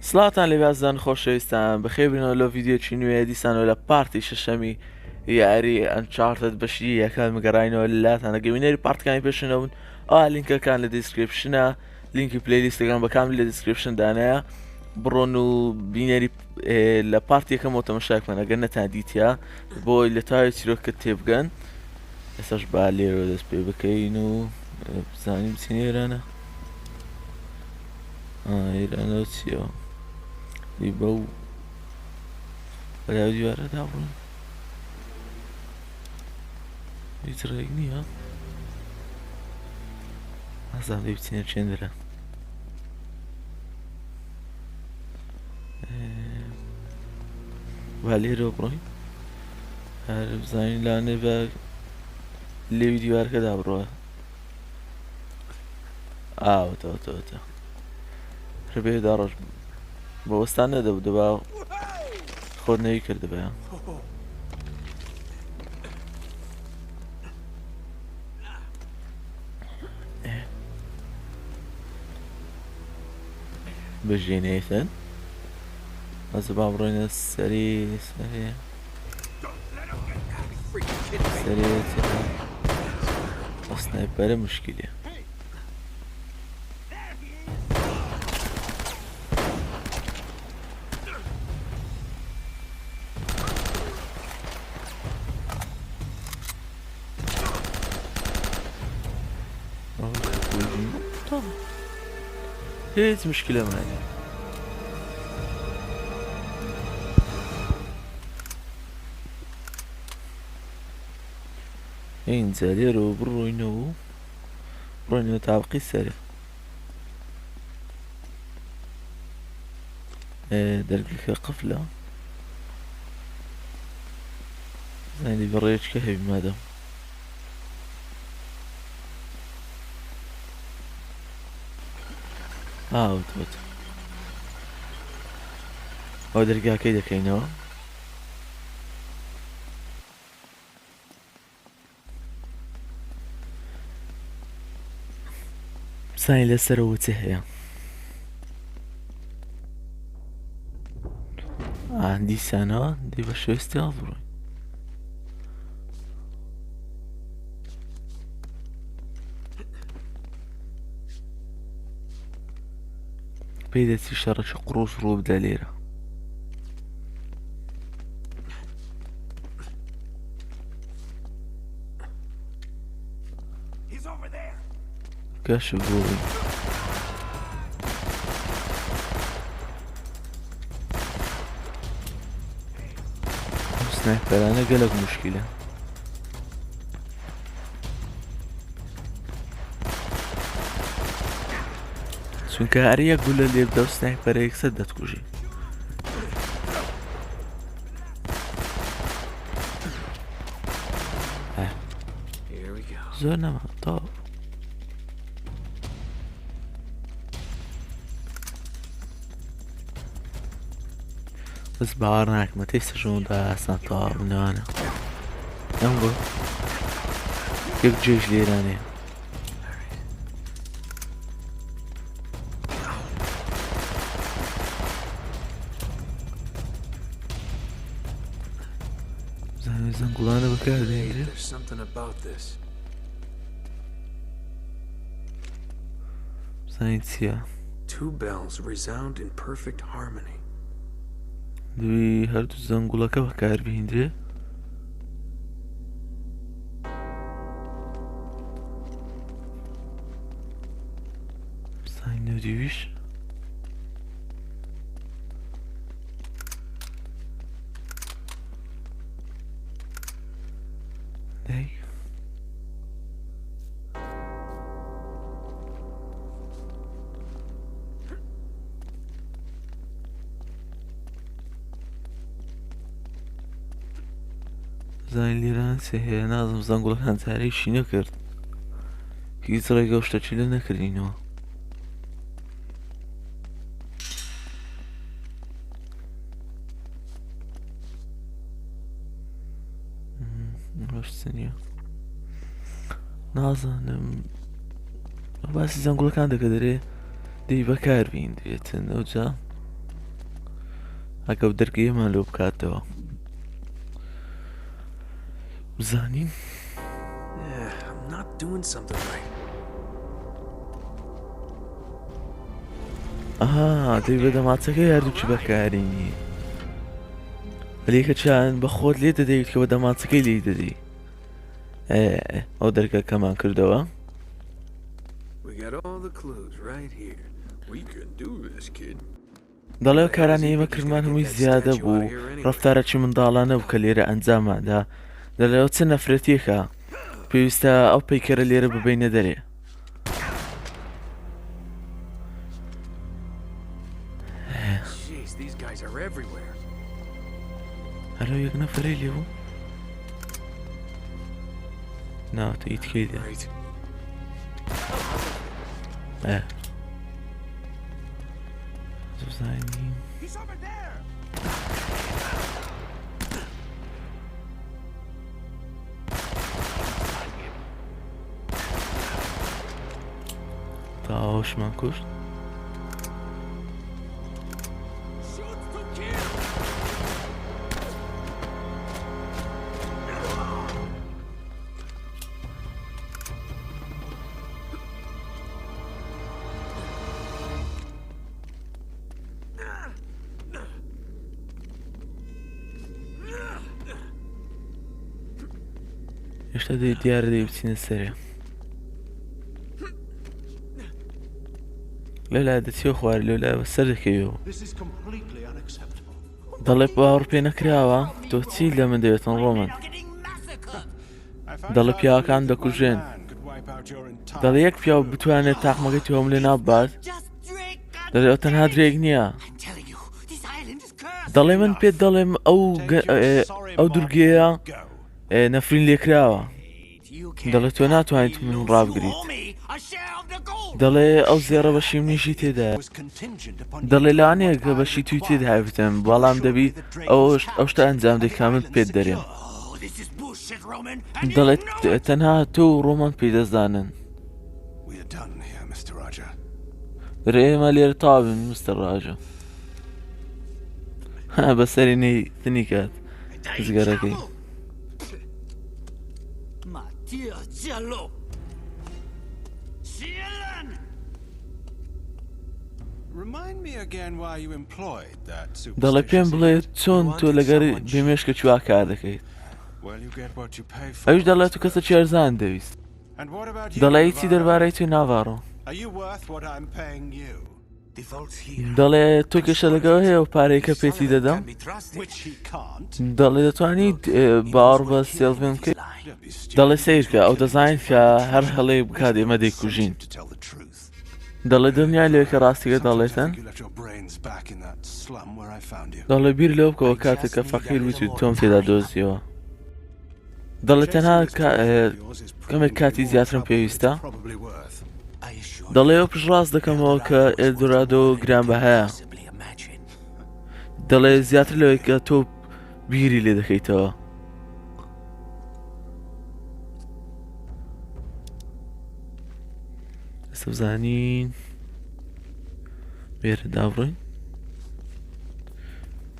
سڵاتان لە بازدان خۆشەویستان بەخێبنەوە لە ڤیددیۆکی نوێ دیسانەوە لە پارتی شەشەمی یاری ئەنچارتد بەشی یەکەم گەڕاینەوە لاتان ئەگەوینەری پارتەکانی پێشنەون لیnkەکان لە دیسکریپشنە لینکی پلەی لیستەکان بەکامل لە دیسکریپشن دانایە بڕۆن و بینەری لە پارتی یەکەمەوە تەماشاکەن ئەگەر نەتان دیتیا بۆی لە تاوی چیرۆکە تێبگەن ئێستاش با لێرە دەست پێ بکەین و بزانیم چین ئێرانە ئێرانە چیەوە بە و بەلاو دیوارە دابڕن هیچ ڕێک نییە ئازان دەی بچینە چێندرە با لێرەوە بڕۆین هەر بزانین لاانێ بە لێوی دیوارەکە دابڕۆە ئاوتەوەتەوەتە ڕێبێ داڕۆژ بە وەستان نەدەبوو دەبا خۆت نەوی کردبە بژێنێتن ئەزە با بڕۆینە سەری سنایپەرە مشکلێ هیچ مشكلة معنا ينزل يرو بروينو تابقي السريع درقك قفلة زين بريتش كهي بمادام وت ئەو دەرگاکەی دەکەینەوە سای لەسەرەوە چه هەیە دیسانەوە دەی بە شێستی هەڵبڕۆین پێی دەچی شەڕەکی قڕۆژ ڕوو بدە لێرە کەشە بۆی سنایپەرانە گەلێک موشکیلە چونکە هەر یەک گولە لێ بدە و سنایپەرە یەکسەر دەتکوژی زۆر نەما تاو بەس باوەڕ ناکەمە تێستا ژەوەندا ئاسان تەواو بنەوانە ئەم بۆ یەک جێژ لێرانەیە زەنگوڵانە بەکاردێنێ بزانین چییە دوی هەردوو زەنگوڵەکە بەکاربهێنرێ بزانین نەودیویش دەی زانین لێران چێ هەیە نازم زەنگوڵەکان جارەیشی نەکرد هیچ ڕێگە و شتەچی لە نەکردینەوە باشتنیە نازانم باسی زەنگوڵەکان دەکە دەرێ دەی بەکار بهێنرێتن ئەوجا ئەگەو دەرگەیەمان لۆ بکاتەوە بزانین I'm not doing something right. ئاها دەی بە دەماچەکە یاردووچی بەکارێنی لێکە چیان بە خۆت لێ دەدەیت کە بە دەماچەکەی لێ دەدەی ئەو دەرگەکەمان کردەوە We got all the clues right here. We can do this, kid. دەڵێ کارانی ئێمە کردمان هەمووی زیادە بوو ڕەفتارەکی منداڵانە بوو کە لێرە ئەنجاماندا دەڵێەوە چه نەفرەتیەکە پێویستە ئەو پەیکەرە لێرە ببینە دەرێ Jeez, these guys are everywhere. هەرە یەک نەفرەی لێ بوو ناوەتە ئیتکەی دێ Right. زانین He's over there. تا ئەوشمان کوشت Shoot to kill. هێشتا دەی دیارە دەی بچینە سەرێ لەلا دەچیە خوارد لەلا سەر دەکەوێەوە دەڵێ باوەڕ پێ نەکراوە تۆ چی لە من دەوێتن ڕۆمن دەڵێ پیاوەکان دەکوژێن دەڵێ یەک پیاو بتوانێت تاقمەکەی تۆم لێ نابات دەڵێ ئەو تەنها درێگ نییە دەڵێ من پێت دەڵێم ئەو دورگەیە نەفرین لێکراوە دەڵێ تۆ ناتوانیت من ڕابگریت دەڵێ ئەو زێڕە بەشی منیشی تێدایە دەڵێ لەوانەیە کە بەشی توی تێداویتم بەڵام دەبی ئەو شتە ئەنجام دەی کامل پێت دەرێن دەڵێت تەنها تۆ و ڕۆمان پێدەزانن دەڵێ ئێمە لێرە تاوابن مستەر ڕاجە بەسەری نەیتنی کات زگەرەکەی دەڵێ پێم بڵێ چۆن تۆ لەگەر بێمێشکە چوا کار دەکەیت ئەویش دەڵێت و کەسە چێرزان دەویست دەڵێ چی دەربارەی توی ناڤاڕۆ دەڵێ تۆ کێشە لەگەڵ هەیە و پارەیەکە پێچی دەدەم دەڵێ دەتوانیت باوەڕ بە سێڵڤێن بکەیت دەڵێ سیرکە ئەو دەزانیت کە هەر هەڵەی بکات ئێمە دەیکوژین دەڵێ دڵنیای لێ کە ڕاستیگە دەڵێتن دەڵێ بیر لەو بکەوە کاتێک کە فەقیر بیت و تۆم تێدا دۆزیەوە دەڵێ تەنها کەمێک کاتی زیاترم پێویستە دەڵێ ئەو پشڕاست دەکەمەوە کە ئێلدۆرادۆ گرانبەهەیە دەڵێ زیاتر لەوەی کە تۆ بیری لێ دەکەیتەوە ئێستا بزانین بێرە دابڕۆین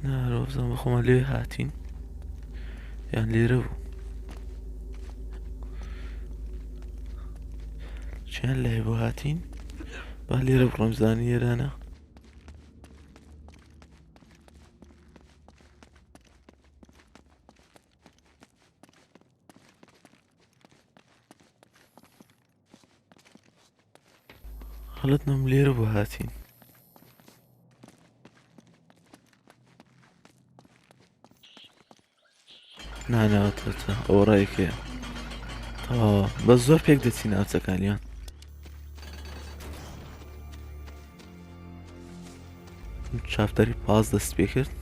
نارۆ بزان بە خۆمان لێ هاتین یان لێرە بوو چیان لای بۆ هاتین با لێرە بڕۆم بزانی ئێرانە خەڵەت نەم لێرە بۆ هاتین ناناوەتەوە ئەوە ڕێیەکەیە تەواوە بە زۆر پێک دەچین ناوچەکانیان چاپتەری پاس دەست پێ کرد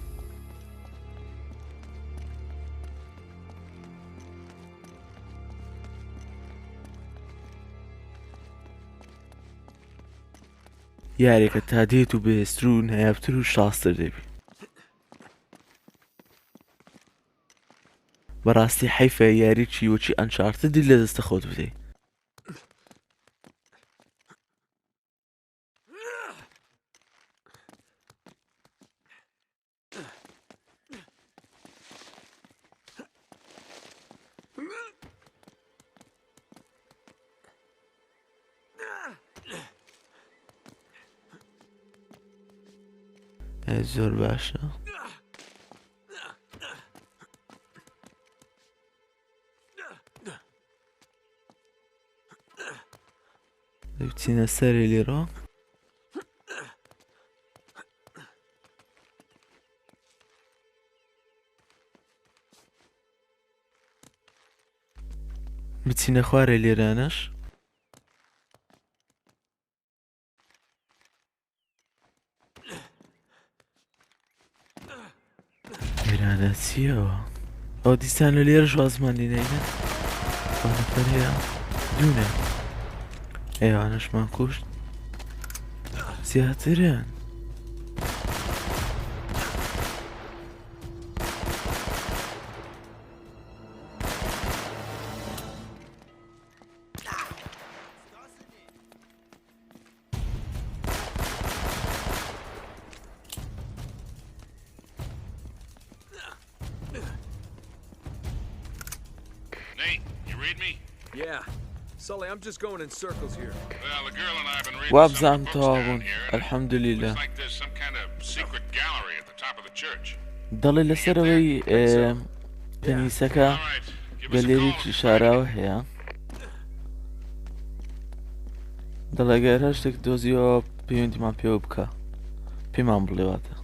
یاریەکە تا دێت و بێستر و نایابتر و شاستر دەبی بەڕاستی حەیفە یاری چیوەچی ئەنچارتدی لە دەستە خۆت بدەیت زۆر باشە بچینە سەرێ لێرە بچینە خوارێ لێرانەش لێرانە چیەوە ئەو دیسان لە لێرەش وازمان لێ نەیدەن بانەفەر هەیە دوونە ئێوانەشمان کوشت زیاترن Nate, you read me? Yeah. Sully, I'm just going in circles here. Well, the girl and I have been reading وابزان some books down تەواون here, and it الحەمدولillah looks like there's some kind of secret gallery at the top of the church. دەڵێ لەسەرەوەی کەنیسەکە All right, give us a گەلێریی call. شاراوە هەیە دەڵێ گەر هەر شتێک دۆزیەوە پەیوەندیمان پێوە بکە پێمان بڵێواتە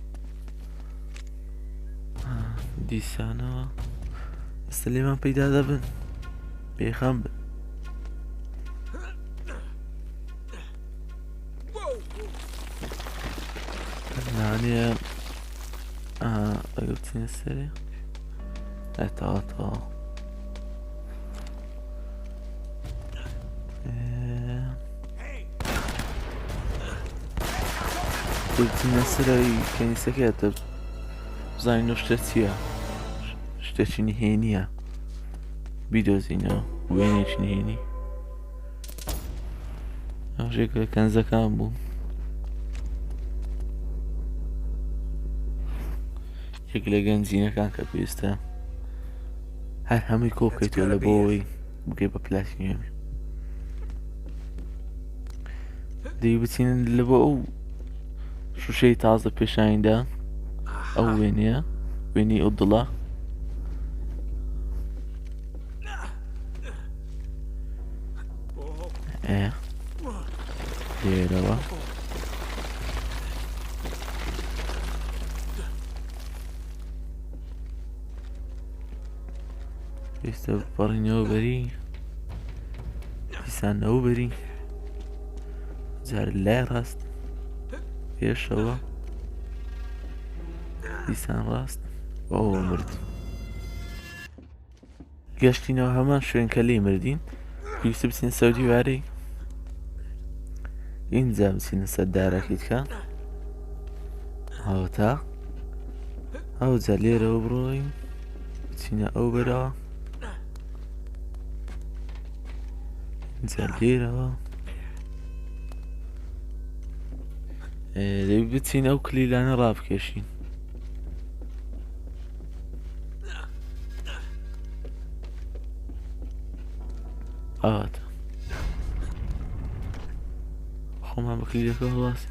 دیسانەوە ئێستا لێمان پەیدا دەبن پێخەم بن نانێ ئەگە بچینە سەرێ ئەتەوەتەوە بچینە سەرەوەی کەنیسەکە دە بزانین شتە چییە شتێکی نهێنیە بیدۆزینەوە وێنێکی نهێنی ئەوژێک لە کەنزەکان بوو یەک لە گەنجینەکان کە پێویستە هەر هەمووی کۆ بکەیتەوە لە بۆەوەی بگەی بە پلاتینیۆمی دەی بچینن لە بۆ ئەو شوشەی تازە پێشانیدا ئەو وێنەیە وێنی ئەو دڵە لێرەوە پێویستە بپەڕینەوە بەری دیسانەوە بەری جار لای ڕاست پێشەوە دیسان ڕاست ئەوە مرد گەشتینەوە هەمان شوێن کە لێی مردین پێویستە بچین سەر دیوارەی اینجا بچینە سەر دارەکەیتکە هاوتا ئەو جا لێرەوە بڕۆین بچینە ئەو بەرەوە جا لێرەوە دەبی بچین ئەو کلیلانە ڕابکێشین ئەواتە خۆمان بە کلیلەکە هەڵاسی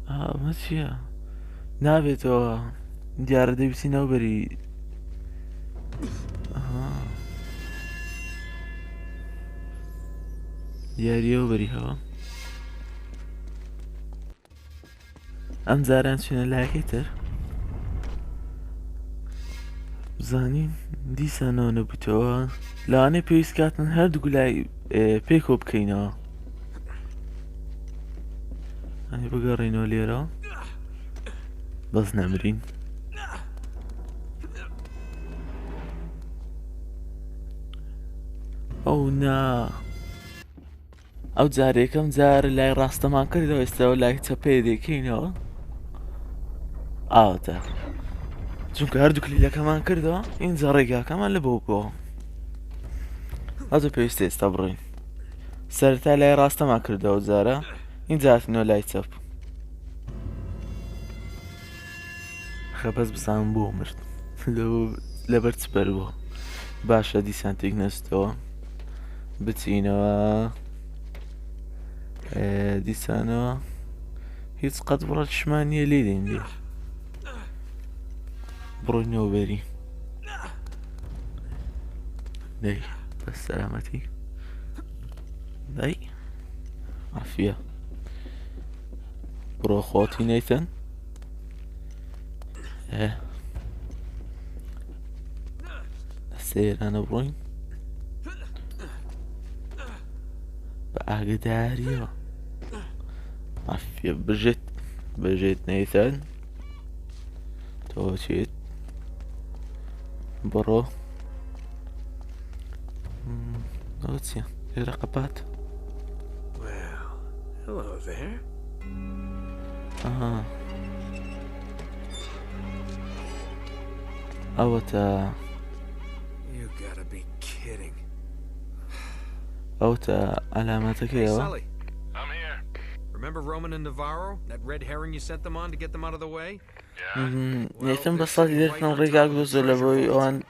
ئەمە چییە؟ نابێتەوە دیارە دەبیستینەوە بەری یاریە و بەری هەوە ئەم جاران چونە لایەکەی تر بزانین دیسانەوە نەبوویتەوە لەوانەیە پێویست کاتن هەردوو گولای پێکۆ بکەینەوە ئەنی بگەڕێنەوە لێرە بەس نەمرین ئەو نا ئەو جارێکەم جار لای ڕاستەمان کردەوە ئێستاەوە لای چەپێ دێکەینەوە ئاواتە چونکە هەردوو کلیلەکەمان کردەوە اینجا ڕێگاکەمان لە بۆ بکەوە ئەزە پێویستە ئێستا بڕۆین سەرەتا لای ڕاستەمان کردەوە جارە اینجا هاتینەوە لای چەپ خەبەز بزانم بۆ مرد لەبەر چپەر بووە باشە دیسان تێک نەستەوە بچینەوە دیسانەوە هیچ قەت بڕەتشمان نییە لێدەین لێ بڕۆینەوە بەری دەی بە سەلامەتی دەی عافیە بڕۆ خۆتی نەیتن سێرانە بڕۆین بە ئاگداریەوە عافیە بژێت نەیتن تۆ چێت بڕۆ ئەوە چییە لێرە قەپات Well, hello there. ئەوە تا You gotta be kidding. ئەو تا ئەلامەتەکەیەوە Sully, I'm here. remember Roman and Navarro? That red herring you sent them on to get them out of the way? نێتم بە سەڵی دێتن ڕێگاک بۆ لەبەوەی ئەوان Oh,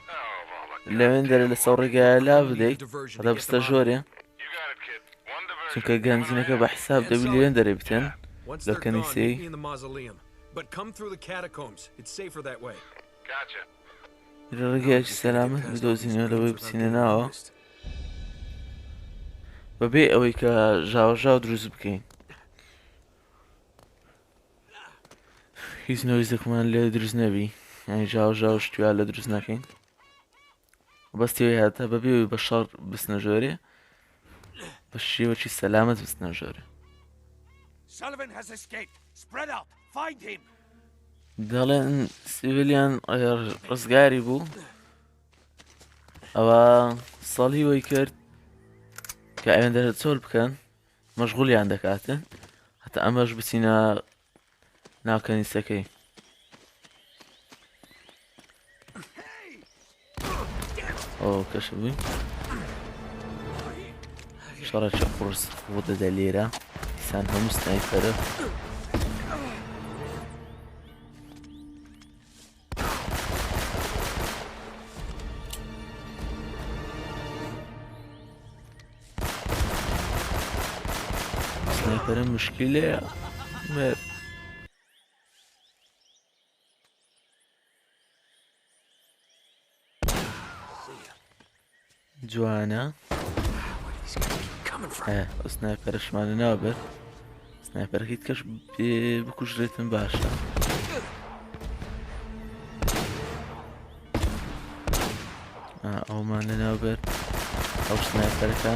well, لەوێن دەرە لە سەو ڕێگایە لا بدەیت هەدا بستە ژۆرێ you got it, kid. One diversion. چونکە گەنجینەکە بە حساب دەبی لەوێن دەرێ بتێن Once لە they're gone, کەنیسەی meet me in the mausoleum. But come through the catacombs. It's safer that way. Gotcha. ڕێگایکی سەلامەت بدۆزینەوە لەوەی بچینە ناوە بەبێ ئەوەی کە ژاوەژاو دروست بکەین هیچ نۆیزێکمان لێ دروست نەبی یانی ژاوەژاو شتویا لە دروست ناکەین بەستیەوەی هاتە بەبێ بە شەڕ بستنە ژۆرێ بە شێوەکی سەلامەت بستنە ژۆرێ Sullivan has escaped. Spread out. Find him. دەڵێن سیڤیلیان ڕزگاری بوو ئەوە ساڵی وەی کرد کە ئەوێندە چۆل بکەن مەشغوڵیان دەکاتن هەتا ئەمەش بچینە ناو کەنیسەکەی ئەو کەشە بووین شەڕێکی قورس بۆ دەدە لێرە دیسان هەموو سنایپەرە سنایپەرە مشکلەیە جوانە ئەو سنایپەرەشمانە نابێت سنایپەرەکەیت کەش پێ بکوژرێتن باشە ئەومان لە ناوبێت ئەو سنایپەرەکە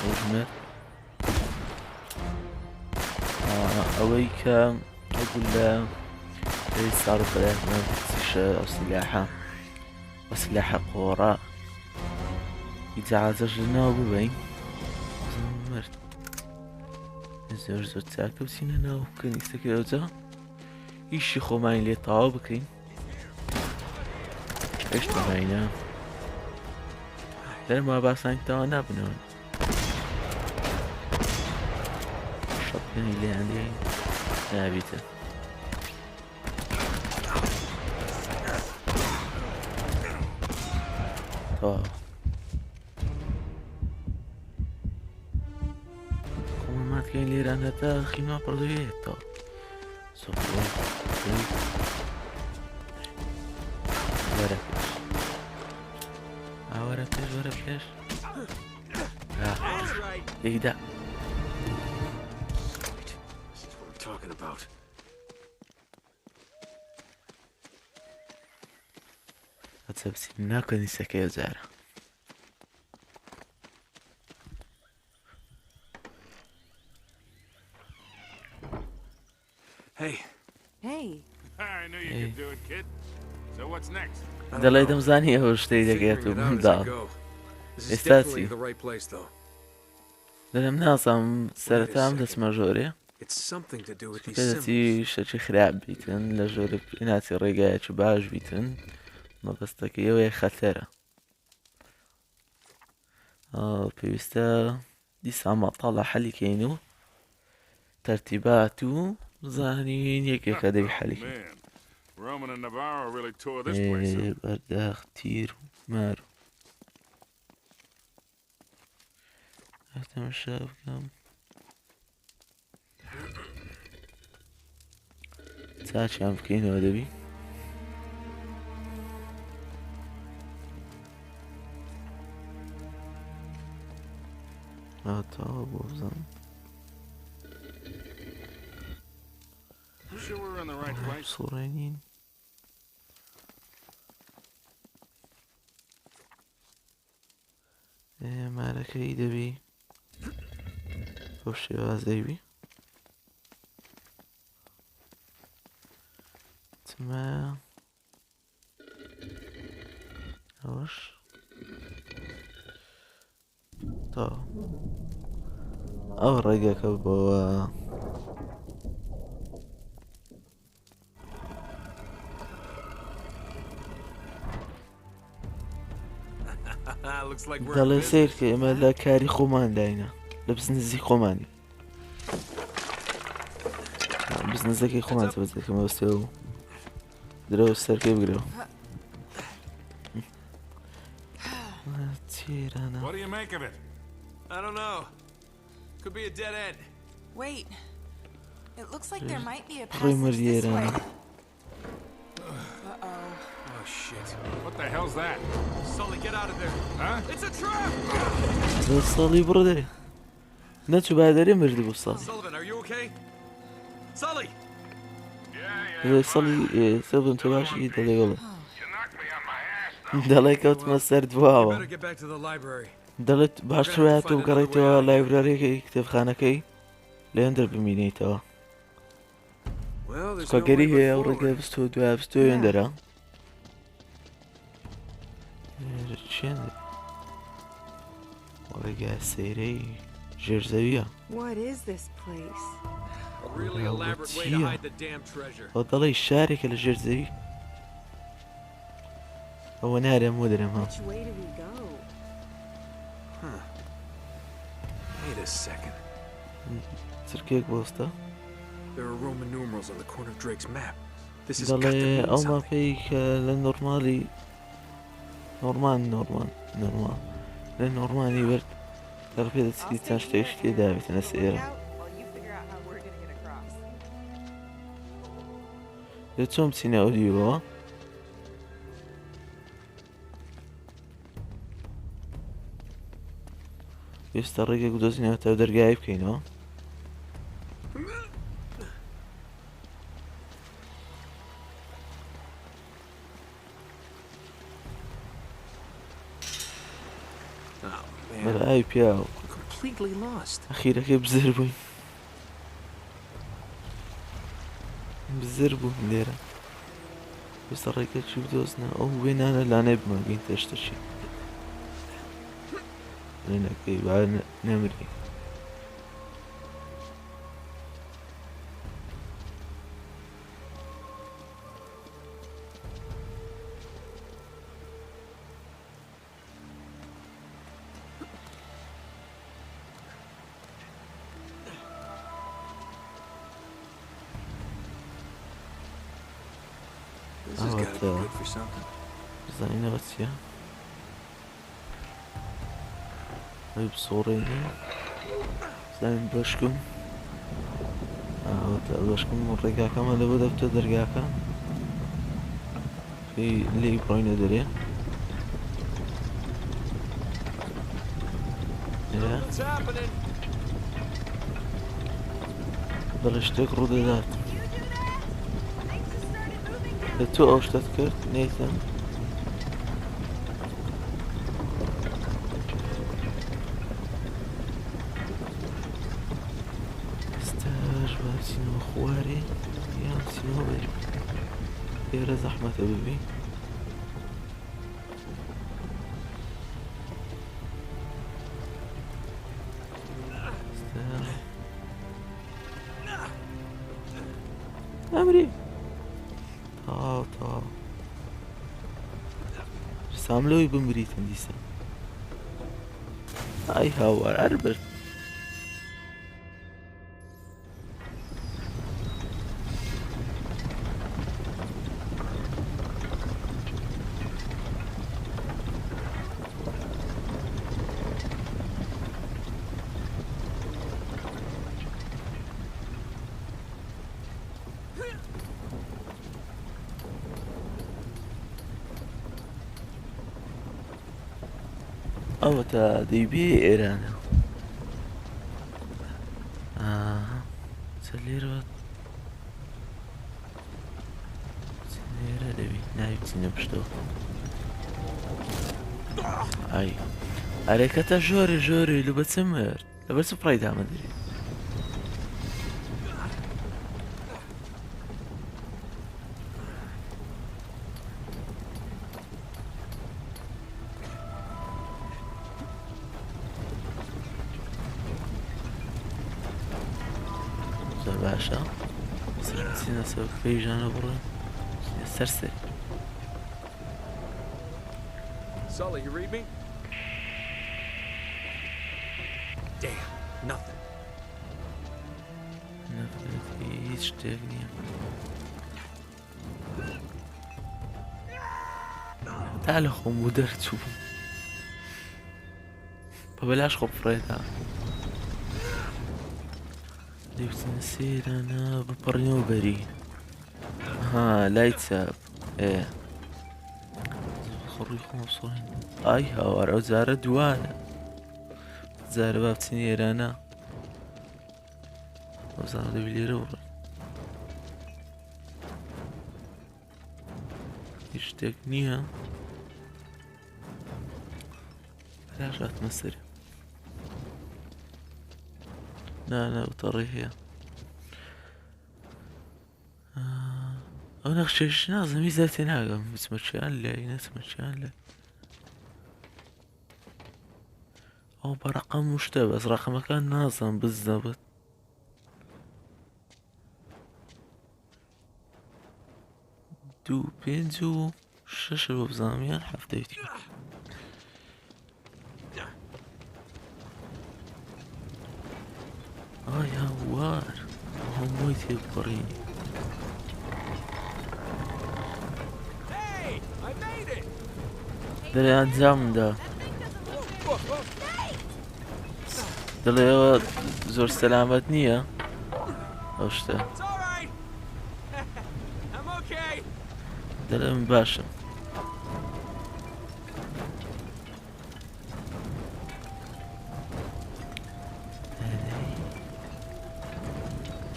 ئەوژمێت ئەوەی کە ئەبوو لە ساڕفەرەکەشە ئەو سلاحە وسلاحە قۆڕە ئیجازەش لەناو ببەین مرد زۆر زۆر چاکە بچینە ناو کەنیسەکە ئەوجا ئیشی خۆمانی لێ تاوا بکەین هێشتا ماینە دەرما باسانی تاوا نابنەوە شەڵکەنی لێیان لێ نابیتە خۆمەماتکەین لێران هەتا خینوا پڕدوێتەوە وەرە پێش ئاوەرە پێش وەرە پێش لێیدا This is what I'm talking about. هەچە بچین ناو کەنیسەکەی ئەوجارە Hey, Hey. I knew you could do it, kid. So what's next? دەڵێ دەمزانی ئەوە شتەی دەگێت و figuring it out as بمدا I go. This is It's definitely fancy. the right place, though. دەڵێم نازانم سەرەتام دەچمە ژۆرێ It's something to do with these کە symbols. دەچی شتێکی خراپ بیتن لە ژۆرە ناچی ڕێگایەکی باش بیتن مەبەستەکەی ئەوەیە خەتەرە پێویستە دیسان مەتاڵە حەلیکەین و تەرتیبات و زانین یەکێکە دەوی حەلیکەین Man, Roman and Navarro really tore this place up. بەردەخ تیر و مار تەماشا بکەم چاچیان بکەینەوە دەبی هاتەوە بۆ بزانم Sure we're in the right place? سوڕێنین مارەکەی دەبی بۆ شێوازەیبی تمە ئەوەش تا ئەو ڕێگەکە بۆوە Looks like we're دەڵێ in سیر business. کە ئێمە لە کاری خۆمان داینە لە بزنزی خۆمانی بزنزەکەی خۆمان تەبەتەکەمە وەستەوە و درەوە سەرکەی بگرەوە چێرانە What do you make of it? I don't know. Could be a dead end. Wait. It looks like there might be a Pray passage this Mariera. way. Oh shit. What the hell's that? Sully, get out of there. Huh? It's a trap! لە ساڵی بڕۆ دەرێ نەچوو بادەرێ مردی بۆ ساڵی Sullivan, are you okay? Sully! لە ساڵی سەبم تۆ باشی دەڵێ وەڵە You knocked me on my ass. دەڵێ کەوتمە سەر دواوە Better get back to the library. دەڵێت باشترە تۆ بگەڕێیتەوە لایبرارەکەی کتێبخانەکەی لێندەر بمینیتەوە Well, there's no کۆگەری way هەیە but ئەو ڕێگە forward. بستۆ دوای بستۆ وێندەرە چێن ڕێگە سەیرەی ژێرزەویە What is this place? A really Well, elaborate way what's to here? hide the damn treasure. ئەو دەڵێ شارێکە لە ژێرزەوی ئەوە نارێم بۆ دەرێم ها Which way do we go? Wait a second. چرکێک بۆستە There are Roman numerals on the corner of Drake's map. This has got to دەڵێ mean ئەو something. ماپەی کە لە نۆرمالی نۆرمان لە نۆرمانی برد دەڕ پێ دەچی چەند شتێک تێداوێتەنە سێرە While you figure out how we're gonna get across. لە چۆم بچینە ئەو دیوەوە ئێستا ڕێگەک دۆزینەوە تا دەرگای بکەینەوە Oh بەرە man, ئاوی پیاوە I'm completely lost. ئەخیرەکەی بزر بووین بزر بووم لێرە ئێستا ڕێگەکی بدۆزنە ئەو وێنانە لانەی بمەگەین تێشتەشی لێنەکەی با نەمری This has got to be good for something. بزانینەوە چییە ئەوی بسۆڕێنی بزانین بەشکم بەشکم ڕێگاکەمە لە بۆ دەبتە دەرگاکە پێی لێی بڕۆینە دەرێ What's happening? دەڵێ شتێک ڕوودەدات تۆ ئەو شتت کرد نەیتم ئێستاش باچینەوە خوارێ یان چینەوە بەر ئێرە زەحمەتە ببی ئەمری تا سام لەوەی بمریتن دیسە ئای هاوار هەر برد ئەوە تا دەیبێ ئێرانە چە لێرە لێرە دەبی ناویچینە پشتەوە ئای ئەرێکەتە ژۆری لە بەچە مرد لە بەچە پڕای دامەدرێت زۆر باشە چینە سەوکەی ژانە بڕێ سەرسەر Sully, you read me? Damn, nothing. هیچ شتێک نییە تا لە خۆم بوو دەرچوو بە بەلاش خۆ بفڕێدا دەیبچینە سێرانە بپەڕینەوە بەری ها لای چاپ خڕووی خۆم سۆڵین ئای هاوار ئەو جارە دوانە جارە با بچینە ئێرانە ئەو زانە دەبی لێرە بڕێن هیچ شتێک نییە بەلاش هاتمە سەر نا وتەڕێ هەیە ئەو نەخشێش نازم هیچ زەرتێ ناگەم بچمەچیان لای نەچمەچیان لای ئەو بە ڕەقەم و شتە بەس ڕەقەمەکان نازم بزدەبێت دوو پێنج و شەشە بۆ بزانمیان هەفتەیەتی ئای هاوار هەمووی تێبپەڕینی دەڵێ ئەنجامدا دەڵێ ئەوە زۆر سەلامەت نییە ئەو شتە دەڵێ من باشم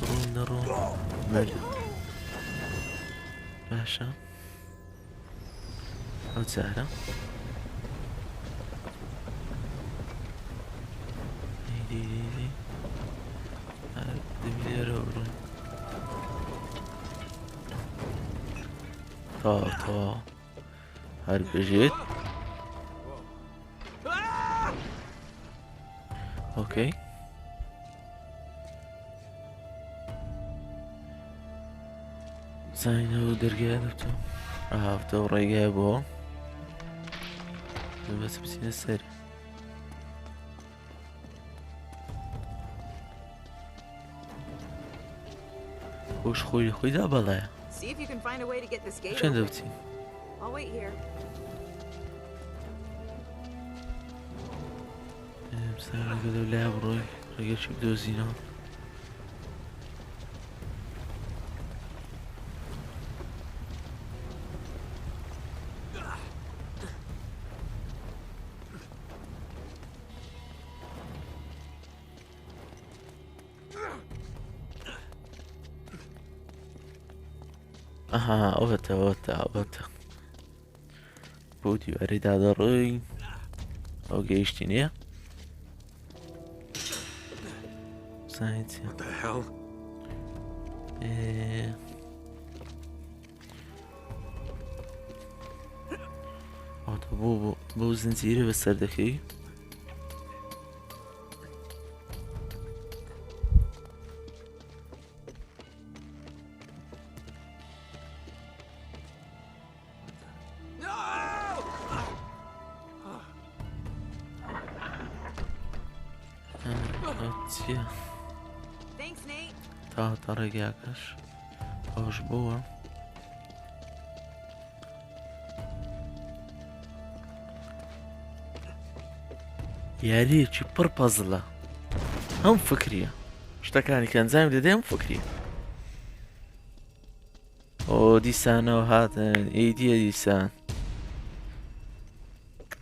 ڕوون نەڕوون بەلە باشە ئەو جارە دەبی لێرە بڕۆین تا هەر بژێت ئۆکەی زانینەوە دەرگای دەبتەوە هافتەوە ڕێگای بۆ بەس بچینە سەر خۆش خۆی خۆیدا بەڵایە چەند دەبچین سارەکە دەو لای بڕۆی ڕێگەچی بدۆزینەوە ئەها ئەوەتە بۆ دیوارەی دادەڕۆی ئەو گەیشتی نییە زانیت What the hell? ئەوتە بۆ زنجیرە بەسەر دەکەی چییە؟ تا ڕێگاکەش ئەوش بووە یاریەکی پڕ پەزڵە هەم فکریە شتەکانی کە ئەنجام دەدەی هەم فکریە ئۆ دیسانەوە هاتن ئیدیە دیسان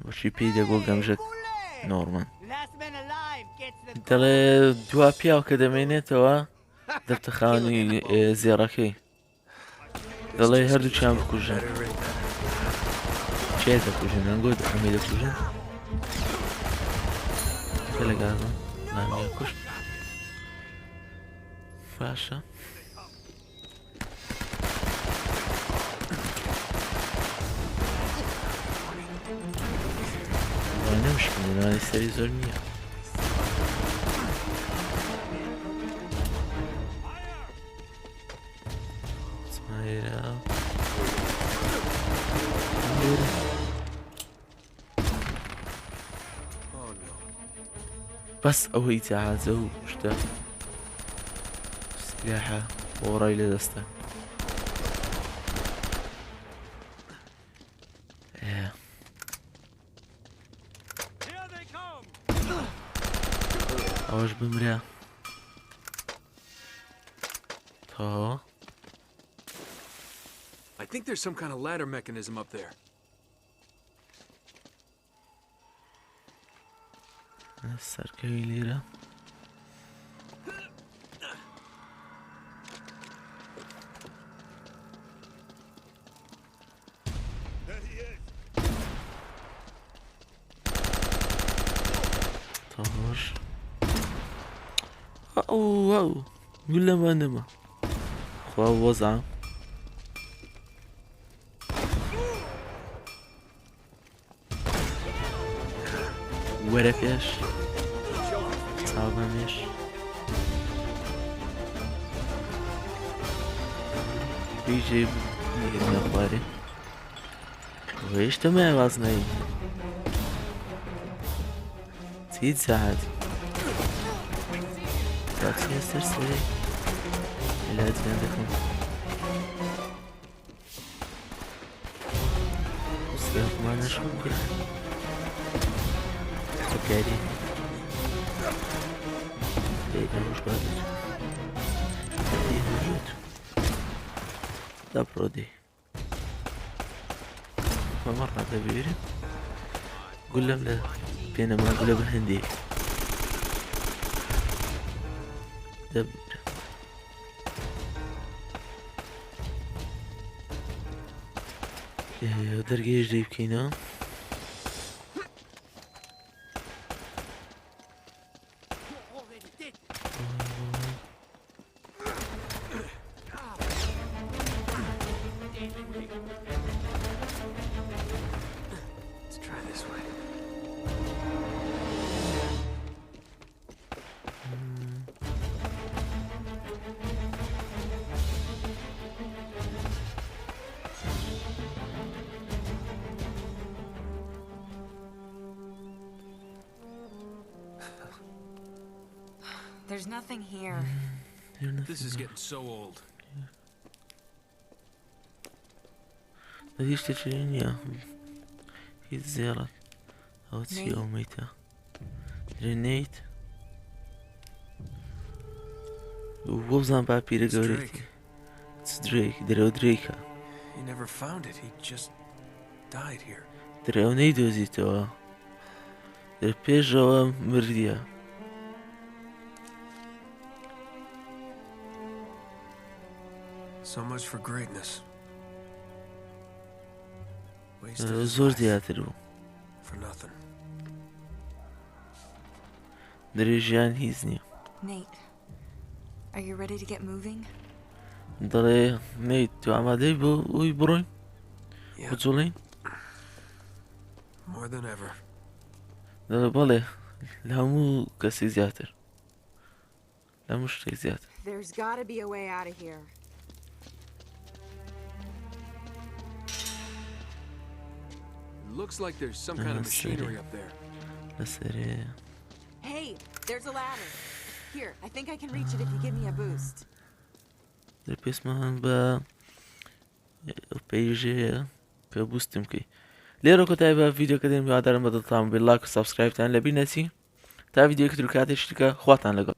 بەچی پێی دەگۆ گەمژەت نۆڕمان Last man alive gets the دەڵێ دوا پیاو کە دەمێنێتەوە دەفتەخانی زێڕەکەی دەڵێ هەردووچیان بکوژن چێ دەکوژن ئەنگۆ ئەمێ دەکوژن کە لە گازم نامیە کوشت باشە نەمشکنێنانی سەری زۆر نییە بەس ئەوەی جەهازە و شتە سلاحە وەڕای لە دەستە ئەوەش بمرە تا I think there's some kind of ladder mechanism up there. سەرکەوی لێرە تاش ئەو گول لەمانەمە خوا وەزە وەرە پێش چاوەمێش بیجێ میگرنە خوارێ هێشتا ماواز نایی چیت ساعتی کاتی هەستەر سەری علاجیان دەکەم سلاحمانەش بکە کاری مش قادر دي موجود ده برودي فمرة كبير قول لهم لا فينا ما قول بالهندي دبر درجة يجري بكينا There's nothing here. This is getting so old. هذه تشرينيا هي الزيارة أو تسيو ميتة نەیت وەبزان باپیرە گەورەی درێک درێو درێکە He never found it. He just died here. درێو نەیدۆزیتەوە پێشەوە مردیە So much for greatness. زۆر زیاتر بوو For nothing. درێژیان هیچ نییە Nate, are you ready to get moving? دەڵێ نەیت تو ئامادەی بۆ ئەوی بڕۆین بجوڵین More than ever. دەڵێ بەڵێ لە هەموو کەسی زیاتر لە هەموو شتێک زیاتر There's gotta be a way out of here. It looks like there's some kind of machinery up there. لەسەرێ Hey, there's a ladder. Here, I think I can reach it if you give me a boost. دە پێسمان بە پێیژەیە پێ بوستم کەی لێرە کۆتایی بە ڤیدیۆکە دێن هیوادارم بەدڵتان بێت لاک و سابسکرایبتان لەبیر نەچی تا ڤیدیۆکە تر کاتێک شتکە خواتان لەگەڵ